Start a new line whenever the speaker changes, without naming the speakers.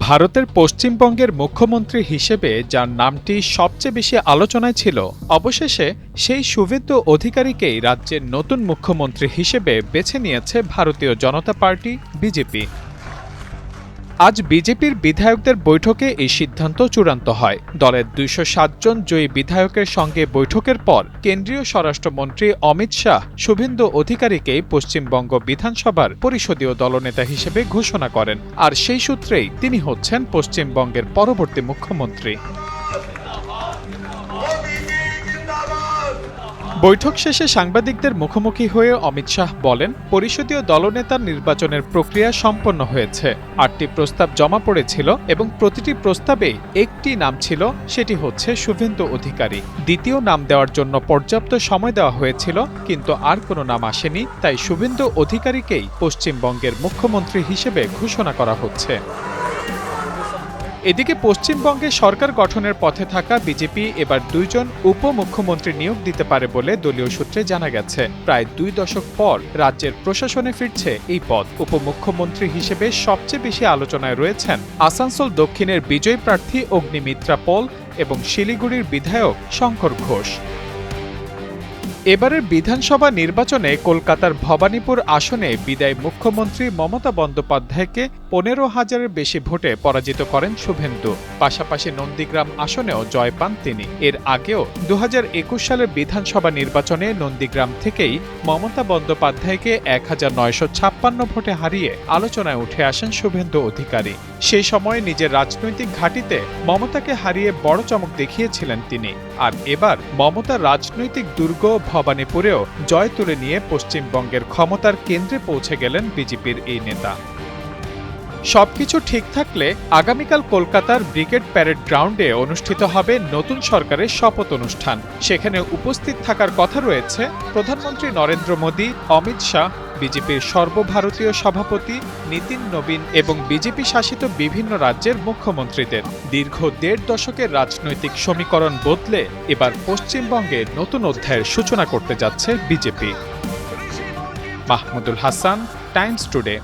ভারতের পশ্চিমবঙ্গের মুখ্যমন্ত্রী হিসেবে যার নামটি সবচেয়ে বেশি আলোচনায় ছিল, অবশেষে সেই শুভেন্দু অধিকারীকেই রাজ্যের নতুন মুখ্যমন্ত্রী হিসেবে বেছে নিয়েছে ভারতীয় জনতা পার্টি বিজেপি। আজ বিজেপির বিধায়কদের বৈঠকে এই সিদ্ধান্ত চূড়ান্ত হয়। দলের ২০৭ জন জয়ী বিধায়কের সঙ্গে বৈঠকের পর কেন্দ্রীয় স্বরাষ্ট্রমন্ত্রী অমিত শাহ শুভেন্দু অধিকারীকেই পশ্চিমবঙ্গ বিধানসভার পরিষদীয় দলনেতা হিসেবে ঘোষণা করেন, আর সেই সূত্রেই তিনি হচ্ছেন পশ্চিমবঙ্গের পরবর্তী মুখ্যমন্ত্রী। বৈঠক শেষে সাংবাদিকদের মুখোমুখি হয়ে অমিত শাহ বলেন, পরিষদীয় দলনেতার নির্বাচনের প্রক্রিয়া সম্পন্ন হয়েছে। ৮টি প্রস্তাব জমা পড়েছিল এবং প্রতিটি প্রস্তাবেই একটি নাম ছিল, সেটি হচ্ছে শুভেন্দু অধিকারী। দ্বিতীয় নাম দেওয়ার জন্য পর্যাপ্ত সময় দেওয়া হয়েছিল, কিন্তু আর কোনো নাম আসেনি, তাই শুভেন্দু অধিকারীকেই পশ্চিমবঙ্গের মুখ্যমন্ত্রী হিসেবে ঘোষণা করা হচ্ছে। এদিকে পশ্চিমবঙ্গে সরকার গঠনের পথে থাকা বিজেপি এবার ২ জন উপমুখ্যমন্ত্রী নিয়োগ দিতে পারে বলে দলীয় সূত্রে জানা গেছে। প্রায় ২ দশক পর রাজ্যের প্রশাসনে ফিরছে এই পদ। উপমুখ্যমন্ত্রী হিসেবে সবচেয়ে বেশি আলোচনায় রয়েছেন আসানসোল দক্ষিণের বিজয়ী প্রার্থী অগ্নিমিত্রা পল এবং শিলিগুড়ির বিধায়ক শঙ্কর ঘোষ। এবারের বিধানসভা নির্বাচনে কলকাতার ভবানীপুর আসনে বিদায়ী মুখ্যমন্ত্রী মমতা বন্দ্যোপাধ্যায়কে ১৫,০০০-এর বেশি ভোটে পরাজিত করেন শুভেন্দু। পাশাপাশি নন্দীগ্রাম আসনেও জয় পান তিনি। এর আগেও ২০২১ সালের বিধানসভা নির্বাচনে নন্দীগ্রাম থেকেই মমতা বন্দ্যোপাধ্যায়কে ১,৯৫৬ ভোটে হারিয়ে আলোচনায় উঠে আসেন শুভেন্দু অধিকারী। সেই সময়ে নিজের রাজনৈতিক ঘাঁটিতে মমতাকে হারিয়ে বড় চমক দেখিয়েছিলেন তিনি। আর এবার মমতার রাজনৈতিক দুর্গ ভবানীপুরেও জয় তুলে নিয়ে পশ্চিমবঙ্গের ক্ষমতার কেন্দ্রে পৌঁছে গেলেন বিজেপির এই নেতা। সবকিছু ঠিক থাকলে আগামীকাল কলকাতার ব্রিগেড প্যারেড গ্রাউন্ডে অনুষ্ঠিত হবে নতুন সরকারের শপথ অনুষ্ঠান। সেখানে উপস্থিত থাকার কথা রয়েছে প্রধানমন্ত্রী নরেন্দ্র মোদী, অমিত শাহ, বিজেপির সর্বভারতীয় সভাপতি নীতিন নবীন এবং বিজেপি শাসিত বিভিন্ন রাজ্যের মুখ্যমন্ত্রীদের। দীর্ঘ ১.৫ দশকের রাজনৈতিক সমীকরণ বদলে এবার পশ্চিমবঙ্গে নতুন অধ্যায়ের সূচনা করতে যাচ্ছে BJP. Mahmudul Hasan, Times today.